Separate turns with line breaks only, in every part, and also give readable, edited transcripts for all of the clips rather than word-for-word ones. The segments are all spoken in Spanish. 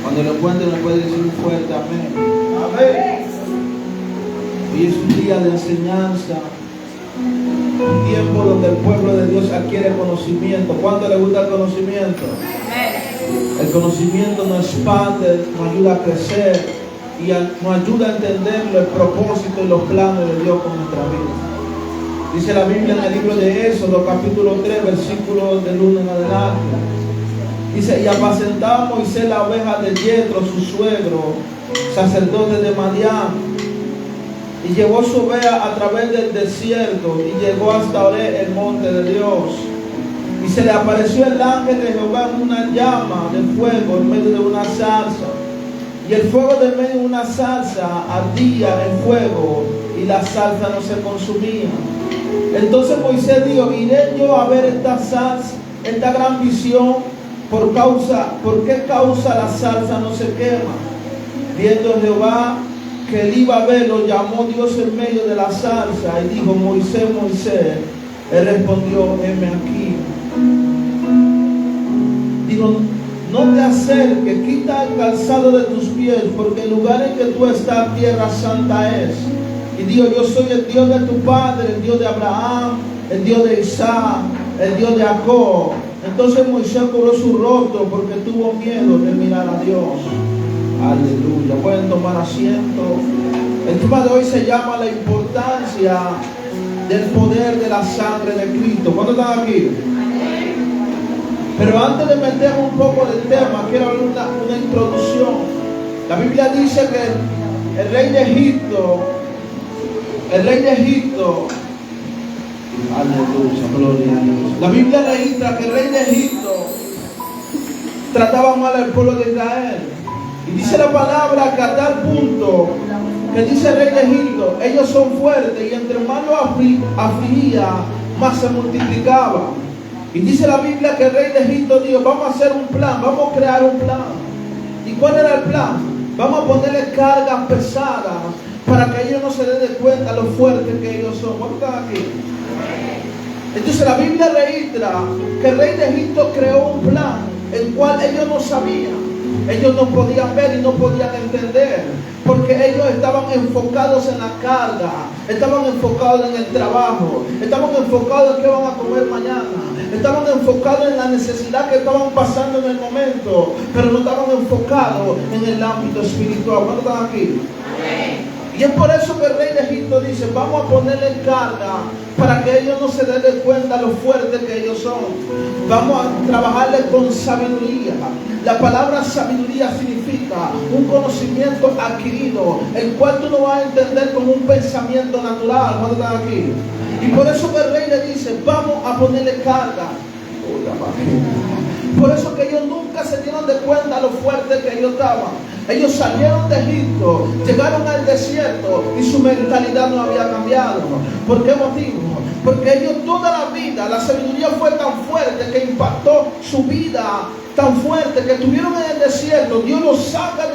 Cuando lo encuentren, le puede decir un fuerte amén. Amén. Hoy es un día de enseñanza, un tiempo donde el pueblo de Dios adquiere conocimiento. ¿Cuánto le gusta el conocimiento? El conocimiento nos expande, nos ayuda a crecer y nos ayuda a entender el propósito y los planes de Dios con nuestra vida. Dice la Biblia en el libro de Éxodo, capítulo 3, versículos del 1 en adelante. Dice: y apacentaba Moisés la oveja de Yetro, su suegro, sacerdote de Madián, y llevó su oveja a través del desierto y llegó hasta Oreb, el monte de Dios. Y se le apareció el ángel de Jehová en una llama de fuego en medio de una zarza. Y el fuego de medio de una zarza ardía en fuego y la zarza no se consumía. Entonces Moisés dijo: iré yo a ver esta zarza, esta gran visión, ¿por qué causa la zarza no se quema? Viendo Jehová que él iba a verlo, llamó Dios en medio de la zarza y dijo: Moisés, Moisés. Él respondió: heme aquí. Dijo: no te acerques, quita el calzado de tus pies, porque el lugar en que tú estás, tierra santa es. Y dijo: yo soy el Dios de tu padre, el Dios de Abraham, el Dios de Isaac, el Dios de Jacob. Entonces Moisés cubrió su rostro porque tuvo miedo de mirar a Dios. Aleluya. Pueden tomar asiento. El tema de hoy se llama la importancia del poder de la sangre de Cristo. ¿Cuántos están aquí? Pero antes de meterme un poco del tema, quiero dar una introducción. La Biblia dice que el rey de Egipto, aleluya, gloria a Dios. La Biblia registra que el rey de Egipto trataba mal al pueblo de Israel. Y dice la palabra que a tal punto que dice el rey de Egipto: ellos son fuertes, y entre más lo afligía, más se multiplicaba. Y dice la Biblia que el rey de Egipto dijo: vamos a hacer un plan, vamos a crear un plan. ¿Y cuál era el plan? Vamos a ponerle cargas pesadas para que ellos no se den cuenta lo fuertes que ellos son. ¿Cuántos están aquí? Entonces la Biblia registra que el rey de Egipto creó un plan, el cual ellos no sabían. Ellos no podían ver y no podían entender, porque ellos estaban enfocados en la carga, estaban enfocados en el trabajo, estaban enfocados en qué van a comer mañana, estaban enfocados en la necesidad que estaban pasando en el momento, pero no estaban enfocados en el ámbito espiritual. ¿Cuántos están aquí? Y es por eso que el rey de Egipto dice: vamos a ponerle carga para que ellos no se den cuenta lo fuertes que ellos son. Vamos a trabajarle con sabiduría. La palabra sabiduría significa un conocimiento adquirido, el cual tú no vas a entender como un pensamiento natural. ¿Cuántos están aquí? Y por eso que el rey le dice: vamos a ponerle carga. Por eso que ellos nunca se dieron de cuenta lo fuerte que ellos estaban. Ellos salieron de Egipto, llegaron al desierto y su mentalidad no había cambiado. ¿Por qué motivo? Porque ellos toda la vida, la sabiduría fue tan fuerte que impactó su vida, tan fuerte que estuvieron en el desierto. Dios los saca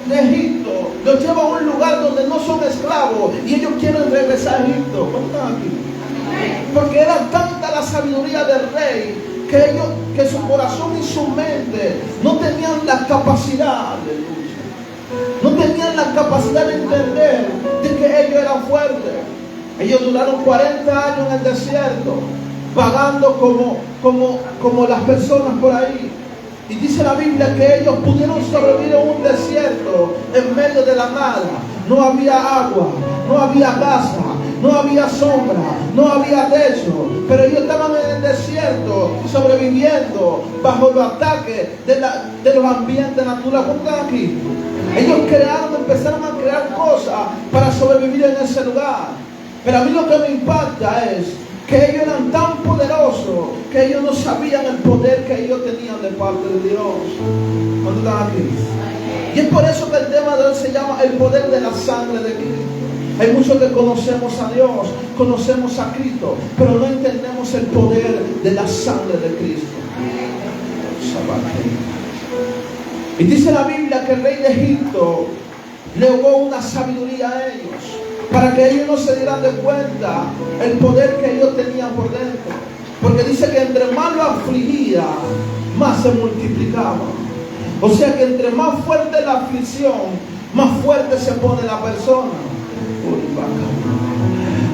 de Egipto, los lleva a un lugar donde no son esclavos y ellos quieren regresar a Egipto. ¿Cómo están aquí? Porque era tanta la sabiduría del rey que su corazón y su mente no tenían la capacidad, no tenían la capacidad de entender de que ellos eran fuertes. Ellos duraron 40 años en el desierto, vagando como las personas por ahí. Y dice la Biblia que ellos pudieron sobrevivir en un desierto en medio de la nada. No había agua, no había casa, no había sombra, no había techo, pero ellos estaban en el desierto sobreviviendo bajo los ataques de los ambientes naturales. ¿Cómo están aquí? Ellos empezaron a crear cosas para sobrevivir en ese lugar. Pero a mí lo que me impacta es que ellos eran tan poderosos que ellos no sabían el poder que ellos tenían de parte de Dios. ¿Cuántos están aquí? Y es por eso que el tema de hoy se llama el poder de la sangre de Cristo. Hay muchos que conocemos a Dios, conocemos a Cristo, pero no entendemos el poder de la sangre de Cristo. Y dice la Biblia que el rey de Egipto le dio una sabiduría a ellos, para que ellos no se dieran de cuenta el poder que ellos tenían por dentro. Porque dice que entre más lo afligía, más se multiplicaba. O sea que entre más fuerte la aflicción, más fuerte se pone la persona.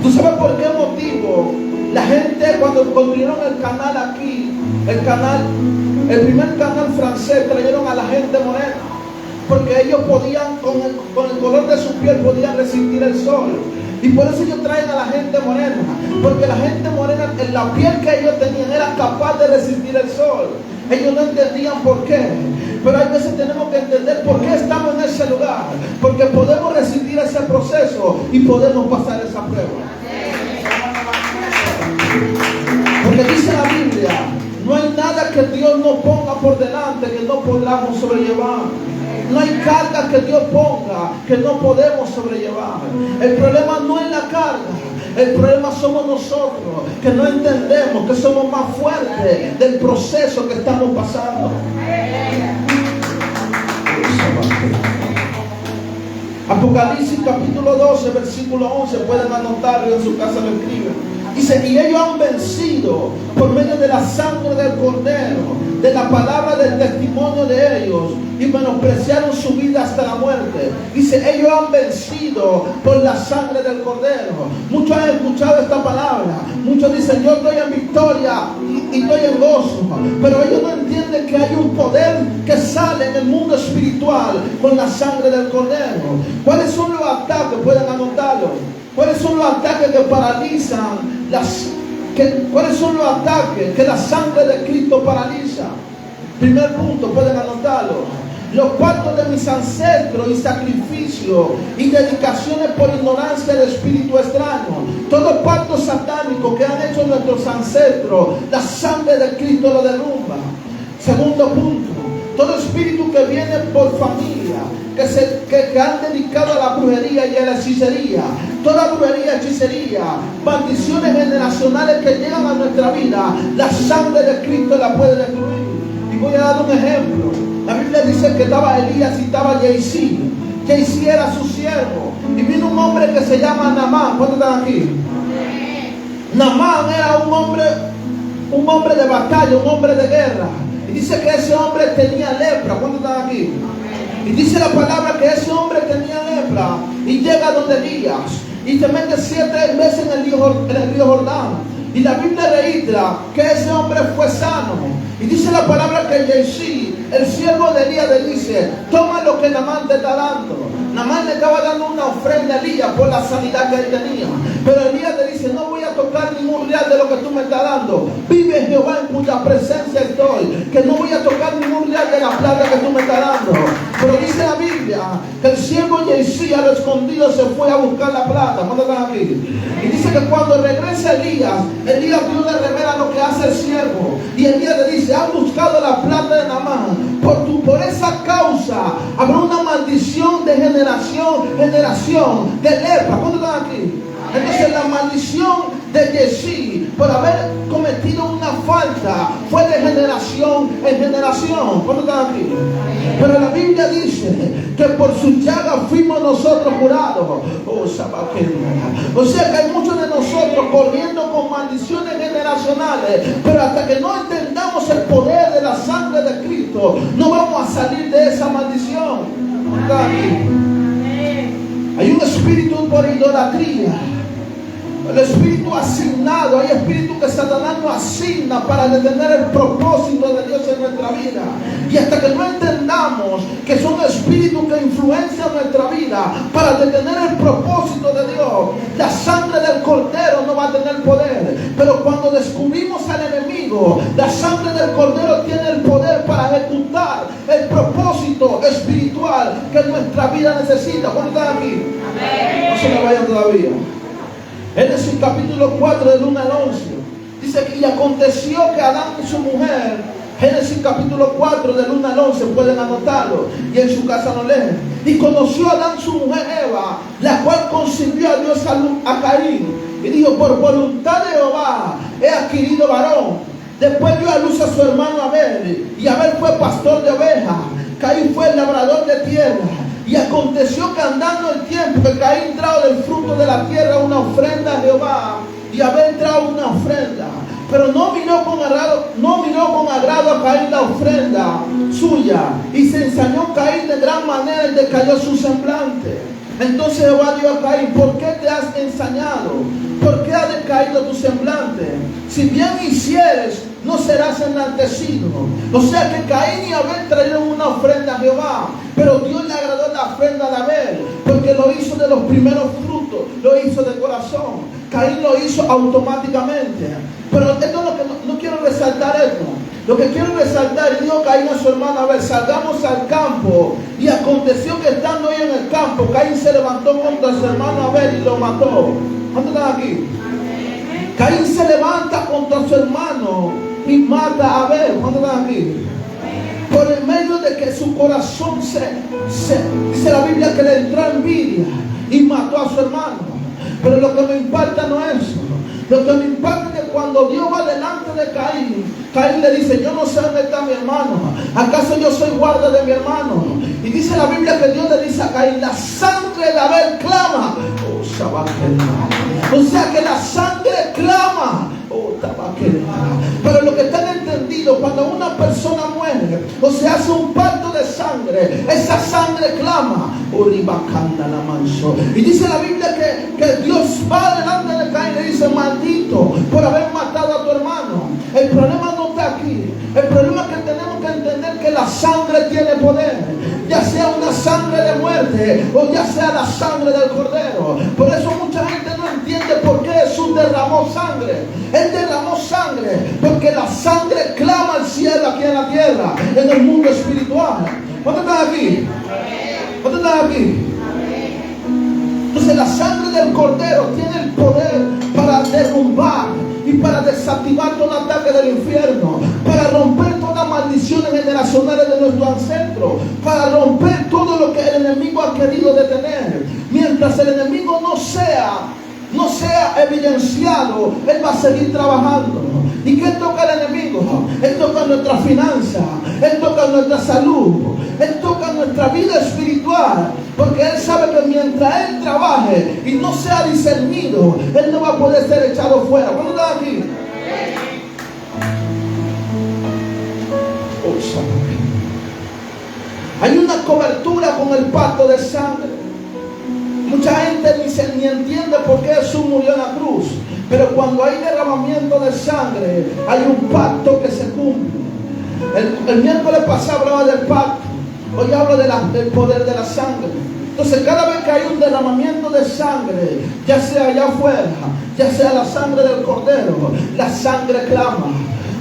¿Tú sabes por qué motivo? La gente cuando construyeron el canal aquí, el primer canal francés, trajeron a la gente morena, porque ellos podían, con el color de su piel, podían resistir el sol. Y por eso ellos traen a la gente morena, porque la gente morena, en la piel que ellos tenían, era capaz de resistir el sol. Ellos no entendían por qué, pero hay veces tenemos que entender por qué estamos en ese lugar, porque podemos resistir ese proceso y podemos pasar esa prueba. Porque dice la Biblia, no hay nada que Dios no ponga por delante que no podamos sobrellevar. No hay cargas que Dios ponga que no podemos sobrellevar. El problema no es la carga, el problema somos nosotros, que no entendemos que somos más fuertes del proceso que estamos pasando. Apocalipsis capítulo 12, versículo 11, pueden anotarlo, en su casa lo escriben. Dice, y ellos han vencido por medio de la sangre del Cordero, de la palabra del testimonio de ellos, y menospreciaron su vida hasta la muerte. Dice, ellos han vencido por la sangre del Cordero. Muchos han escuchado esta palabra. Muchos dicen, yo estoy en victoria y estoy en gozo. Pero ellos no entienden que hay un poder que sale en el mundo espiritual con la sangre del Cordero. ¿Cuáles son los ataques? Pueden anotarlo. ¿Cuáles son los ataques que paralizan cuáles son los ataques que la sangre de Cristo paraliza? Primer punto, pueden anotarlo. Los pactos de mis ancestros y sacrificios y dedicaciones por ignorancia de espíritu extraño. Todo pacto satánico que han hecho nuestros ancestros, la sangre de Cristo lo derrumba. Segundo punto, todo espíritu que viene por familia, que han dedicado a la brujería y a la hechicería, toda brujería, hechicería, maldiciones generacionales que llegan a nuestra vida, la sangre de Cristo la puede destruir. Y voy a dar un ejemplo. La Biblia dice que estaba Elías y estaba Jay-Z. Jay-Z era su siervo, y vino un hombre que se llama Naamán. ¿Cuántos están aquí? Naamán era un hombre de batalla, un hombre de guerra. Y dice que ese hombre tenía lepra. ¿Cuántos están aquí? Y dice la palabra que ese hombre tenía lepra y llega donde Elías y se mete 7 veces en el río Jordán. Y la Biblia registra que ese hombre fue sano. Y dice la palabra que Jay-Z, el siervo de Elías, le dice, toma lo que Naamán te está dando. Naamán le estaba dando una ofrenda a Elías por la sanidad que él tenía. Pero Elías le dice, no voy a tocar ningún real de lo que tú me estás dando. Vive Jehová en cuya presencia estoy, que no voy a tocar ningún real de la plata que tú me estás dando. Pero dice la Biblia que el siervo Jay-Z a lo escondido se fue a buscar la plata. ¿Cuántos están aquí? Y dice que cuando regresa Elías Dios le revela lo que hace el siervo. Y Elías le dice, han buscado la plata de Naamán. Por esa causa habrá una maldición de generación de lepra. ¿Cuántos están aquí? Entonces la maldición de Jay-Z por haber cometido una falta fue de generación en generación. ¿Cuántos están aquí? Pero la Biblia dice que por su llaga fuimos nosotros curados. O sea que hay muchos de nosotros corriendo con maldiciones generacionales, pero hasta que no entendamos el poder de la sangre de Cristo, no vamos a salir de esa maldición. ¿Cuántos están aquí? Hay un espíritu por idolatría. El espíritu asignado, hay espíritu que Satanás nos asigna para detener el propósito de Dios en nuestra vida. Y hasta que no entendamos que son espíritus que influencian nuestra vida para detener el propósito de Dios, la sangre del Cordero no va a tener poder. Pero cuando descubrimos al enemigo, la sangre del Cordero tiene el poder para ejecutar el propósito espiritual que nuestra vida necesita. ¿Cuántos están aquí? Amén. No se me vayan todavía. Génesis capítulo 4 del 1 al 11. Dice que y aconteció que Adán y su mujer, Génesis capítulo 4 del 1 al 11, pueden anotarlo y en su casa lo leen. Y conoció Adán su mujer Eva, la cual concibió a Dios a Caín. Y dijo, por voluntad de Jehová he adquirido varón. Después dio a luz a su hermano Abel, y Abel fue pastor de ovejas. Caín fue el labrador de tierra. Y aconteció que andando el tiempo, que Caín trajo del fruto de la tierra una ofrenda a Jehová, y Abel trajo una ofrenda. Pero no miró con agrado a Caín la ofrenda suya, y se ensañó Caín de gran manera y decayó su semblante. Entonces Jehová dijo a Caín: ¿por qué te has ensañado? ¿Por qué ha decaído tu semblante? Si bien hicieres, no serás enaltecido. O sea que Caín y Abel trajeron una ofrenda a Jehová, pero Dios le agradó la ofrenda de Abel, porque lo hizo de los primeros frutos, lo hizo de corazón. Caín lo hizo automáticamente. Pero esto es lo que no quiero resaltar esto. Lo que quiero resaltar, y dijo Caín a su hermano: a ver, salgamos al campo. Y aconteció que estando ahí en el campo, Caín se levantó contra su hermano Abel y lo mató. ¿Cuántos están aquí? Caín se levanta contra su hermano y mata a Abel. ¿Cuántos están aquí? Por el medio de que su corazón dice la Biblia que le entró envidia y mató a su hermano. Pero lo que me impacta no es eso. Lo que me impacta es que cuando Dios va delante de Caín, Caín le dice: yo no sé dónde está mi hermano. ¿Acaso yo soy guarda de mi hermano? Y dice la Biblia que Dios le dice a Caín: la sangre de Abel clama. O sea que la sangre clama. Pero lo que están entendido, cuando una persona muere o se hace un pacto de sangre, esa sangre clama. Y dice la Biblia que Dios va delante de Caín y le dice: maldito por haber matado a tu hermano. El problema no está aquí. El problema es que tenemos que entender que la sangre tiene poder, ya sea una sangre de muerte o ya sea la sangre del cordero. Por eso mucha gente no entiende por qué Jesús derramó sangre. Él derramó sangre porque la sangre clama al cielo aquí en la tierra, en el mundo espiritual. ¿Cuántos están aquí? ¿Cuántos están aquí? Entonces la sangre del cordero tiene el poder para derrumbar y para desactivar todo ataque del infierno, para romper todas las maldiciones generacionales de nuestros ancestros, para romper todo lo que el enemigo ha querido detener. Mientras el enemigo no sea evidenciado, él va a seguir trabajando. ¿Y qué toca el enemigo? Él toca nuestra finanza, él toca nuestra salud, él toca nuestra vida espiritual, porque él sabe que mientras él trabaje y no sea discernido, él no va a poder ser echado fuera. ¿Cuándo están aquí? Hay una cobertura con el pacto de sangre. Mucha gente ni entiende por qué Jesús murió en la cruz. Pero cuando hay derramamiento de sangre, hay un pacto que se cumple. El miércoles pasado hablaba del pacto. Hoy hablo del poder de la sangre. Entonces cada vez que hay un derramamiento de sangre, ya sea allá afuera, ya sea la sangre del cordero, la sangre clama.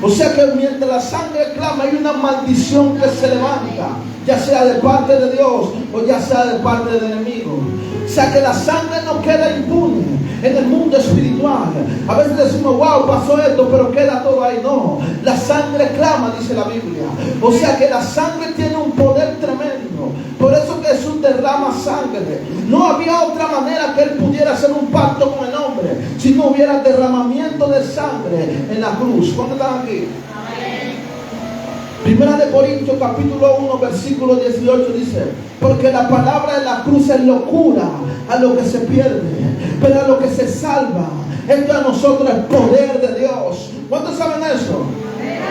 O sea que mientras la sangre clama, hay una maldición que se levanta, ya sea de parte de Dios o ya sea de parte del enemigo. O sea que la sangre no queda impune en el mundo espiritual. A veces decimos: wow, pasó esto, pero queda todo ahí. No, la sangre clama, dice la Biblia. O sea que la sangre tiene un poder tremendo. Por eso que Jesús derrama sangre. No había otra manera que él pudiera hacer un pacto con el hombre si no hubiera derramamiento de sangre en la cruz. ¿Cuándo están aquí? Primera de Corintios capítulo 1 versículo 18 dice: porque la palabra de la cruz es locura a lo que se pierde, pero a lo que se salva, esto a nosotros es poder de Dios. ¿Cuántos saben eso?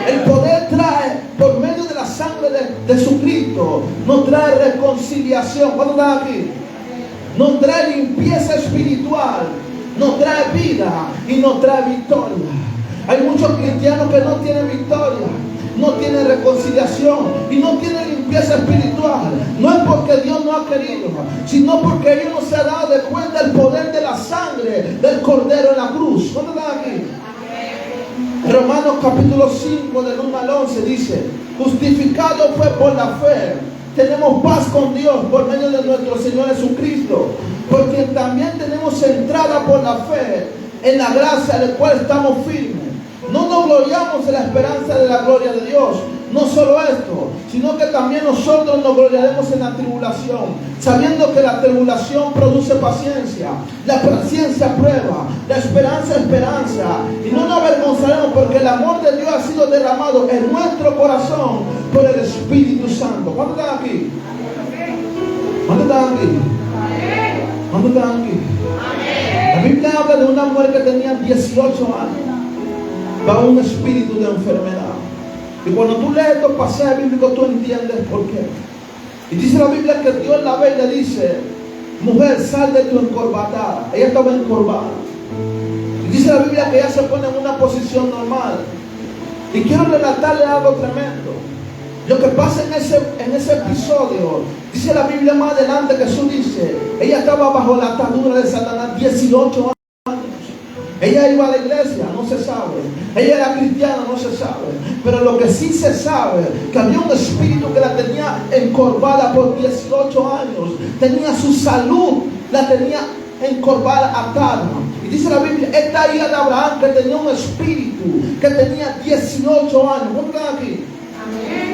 El poder trae, por medio de la sangre de Jesucristo, nos trae reconciliación. ¿Cuántos están aquí? Nos trae limpieza espiritual, nos trae vida y nos trae victoria. Hay muchos cristianos que no tienen victoria, no tiene reconciliación y no tiene limpieza espiritual. No es porque Dios no ha querido, sino porque ellos no se han dado de cuenta el poder de la sangre del cordero en la cruz. ¿Cuántos están aquí? Romanos capítulo 5 del 1 al 11 dice: justificado fue por la fe, tenemos paz con Dios por medio de nuestro Señor Jesucristo, por quien también tenemos entrada por la fe en la gracia de la cual estamos firmes. No nos gloriamos en la esperanza de la gloria de Dios. No solo esto, sino que también nosotros nos gloriaremos en la tribulación, sabiendo que la tribulación produce paciencia, la paciencia prueba, la esperanza y no nos avergonzaremos, porque el amor de Dios ha sido derramado en nuestro corazón por el Espíritu Santo. ¿Cuántos están aquí? ¿Cuántos están aquí? ¿Cuántos están aquí? La Biblia habla de una mujer que tenía 18 años. va un espíritu de enfermedad. Y cuando tú lees estos pasajes bíblicos, tú entiendes por qué. Y dice la Biblia que Dios la ve y le dice: mujer, sal de tu encorvatada. Ella estaba encorvada. Y dice la Biblia que ella se pone en una posición normal. Y quiero relatarle algo tremendo. Lo que pasa en ese episodio, dice la Biblia más adelante, Jesús dice, ella estaba bajo la atadura de Satanás 18 años. Ella iba a la iglesia, no se sabe. Ella era cristiana, no se sabe. Pero lo que sí se sabe, que había un espíritu que la tenía encorvada por 18 años. Tenía su salud, la tenía encorvada, atada. Y dice la Biblia, esta hija de Abraham que tenía un espíritu, que tenía 18 años. ¿Cómo están aquí?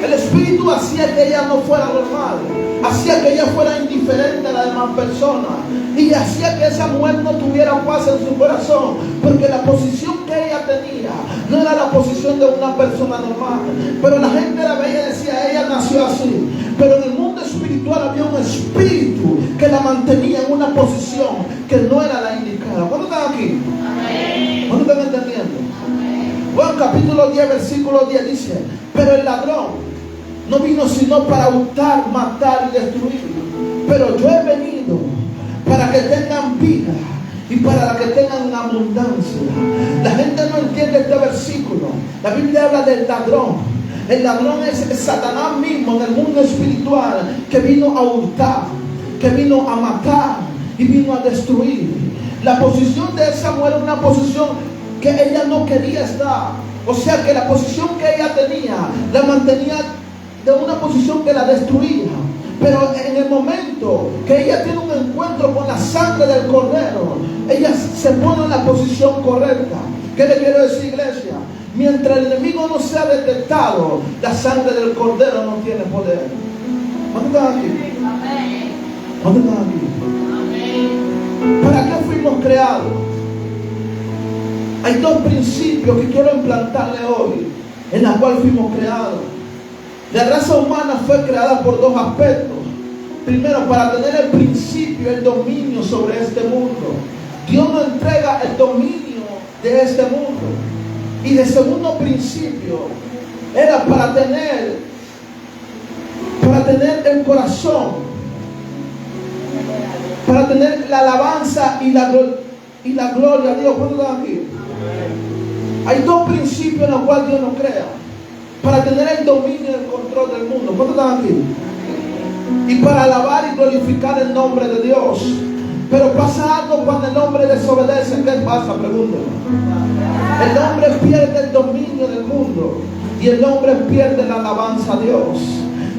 El espíritu hacía que ella no fuera normal, hacía que ella fuera indiferente a las demás personas, y hacía que esa mujer no tuviera paz en su corazón, porque la posición que ella tenía no era la posición de una persona normal. Pero la gente la veía y decía, ella nació así. Pero en el mundo espiritual había un espíritu que la mantenía en una posición que no era la indicada. ¿Cuándo están aquí? ¿Cuándo están entendiendo? Bueno, capítulo 10, versículo 10 dice, pero el ladrón no vino sino para hurtar, matar y destruir. Pero yo he venido para que tengan vida y para que tengan abundancia. La gente no entiende este versículo. La Biblia habla del ladrón. El ladrón es Satanás mismo en el mundo espiritual, que vino a hurtar, que vino a matar y vino a destruir. La posición de esa mujer es una posición que ella no quería estar. O sea que la posición que ella tenía la mantenía de una posición que la destruía. Pero en el momento que ella tiene un encuentro con la sangre del Cordero, ella se pone en la posición correcta. ¿Qué le quiero decir, iglesia? Mientras el enemigo no sea detectado, la sangre del Cordero no tiene poder. ¿Cuántos están aquí? ¿Cuántos están aquí? ¿Para qué fuimos creados? Hay dos principios que quiero implantarle hoy, en la cual fuimos creados. La raza humana fue creada por dos aspectos. Primero, para tener el principio, el dominio sobre este mundo. Dios nos entrega el dominio de este mundo. Y el segundo principio era para tener el corazón, para tener la alabanza y la gloria a Dios. ¿Cuántos están aquí? Hay dos principios en los cuales Dios nos crea: para tener el dominio y el control del mundo. ¿Cuántos están aquí? Y para alabar y glorificar el nombre de Dios. Pero pasa algo cuando el hombre desobedece. ¿Qué pasa? Pregúntame. El hombre pierde el dominio del mundo y el hombre pierde la alabanza a Dios.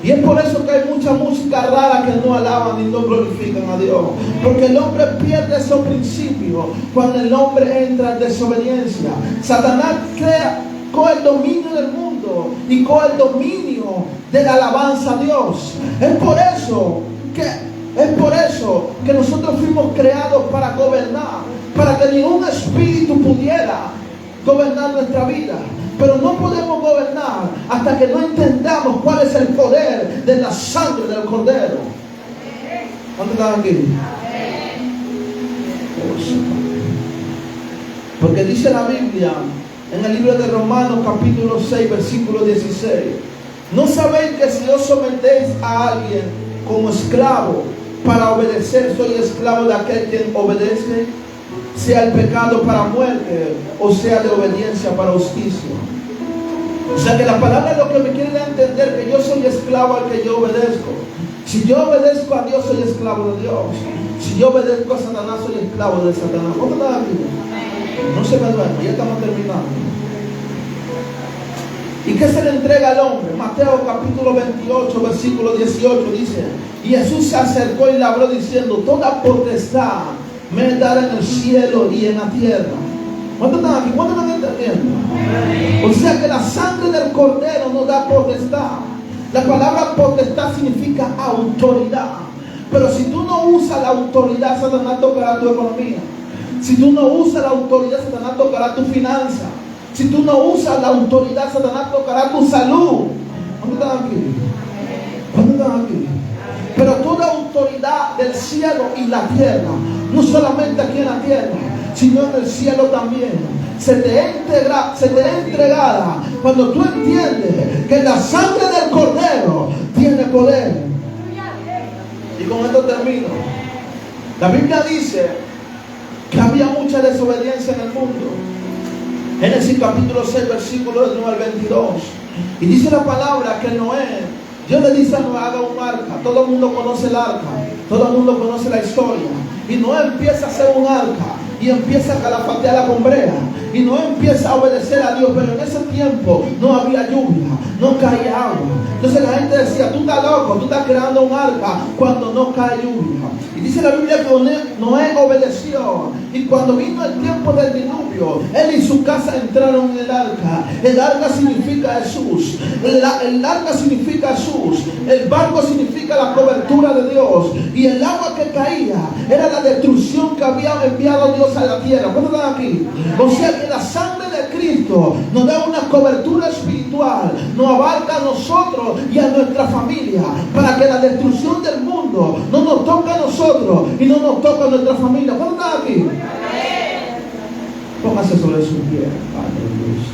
Y es por eso que hay mucha música rara que no alaban y no glorifican a Dios. Porque el hombre pierde esos principios cuando el hombre entra en desobediencia. Satanás coge el dominio del mundo y coge el dominio de la alabanza a Dios. Es por eso que nosotros fuimos creados para gobernar, para que ningún espíritu pudiera gobernar nuestra vida. Pero no podemos gobernar hasta que no entendamos cuál es el poder de la sangre del Cordero. ¿Cuántos están aquí? Porque dice la Biblia en el libro de Romanos capítulo 6 versículo 16: ¿no sabéis que si os sometéis a alguien como esclavo para obedecer, soy esclavo de aquel quien obedece, sea el pecado para muerte o sea de obediencia para justicia? O sea que la palabra es lo que me quiere dar a entender, que yo soy esclavo al que yo obedezco. Si yo obedezco a Dios, soy esclavo de Dios. Si yo obedezco a Satanás, soy esclavo de Satanás. ¿Cómo está aquí? No se me duerma, ya estamos terminando. ¿Y qué se le entrega al hombre? Mateo capítulo 28 versículo 18 dice: y Jesús se acercó y le habló diciendo: toda potestad me es dada en el cielo y en la tierra. ¿Cuántos están aquí? ¿Cuántos están entendiendo? O sea que la sangre del Cordero nos da potestad. La palabra potestad significa autoridad. Pero si tú no usas la autoridad, Satanás tocará tu economía. Si tú no usas la autoridad, Satanás tocará tu finanza. Si tú no usas la autoridad, Satanás tocará tu salud. ¿Cuántos están aquí? ¿Cuántos están aquí? Pero toda autoridad del cielo y la tierra, no solamente aquí en la tierra, sino en el cielo también, se te es entregada cuando tú entiendes que la sangre del Cordero tiene poder. Y con esto termino. La Biblia dice que había mucha desobediencia en el mundo. Génesis capítulo 6, versículo del 9 al 22. Y dice la palabra que Noé, Dios le dice a Noé, haga un arca. Todo el mundo conoce el arca, todo el mundo conoce la historia. Y Noé empieza a hacer un arca y empieza a calafatear la pombrera. Y Noé empieza a obedecer a Dios, pero en ese tiempo no había lluvia, no caía agua. Entonces la gente decía, tú estás loco, tú estás creando un arca cuando no cae lluvia. Y dice la Biblia que Noé obedeció. Y cuando vino el tiempo del diluvio, él y su casa entraron en el arca. El arca significa Jesús. El arca significa Jesús. El barco significa la cobertura de Dios. Y el agua que caía era la destrucción que había enviado Dios a la tierra. ¿Cuántos están aquí? O sea que la sangre de Cristo nos da una cobertura espiritual. Nos abarca a nosotros y a nuestra familia. Para que la destrucción del mundo no nos toque a nosotros y no nos toque a nuestra familia. ¿Cuántos están aquí? Póngase sobre su pie, Padre Dios.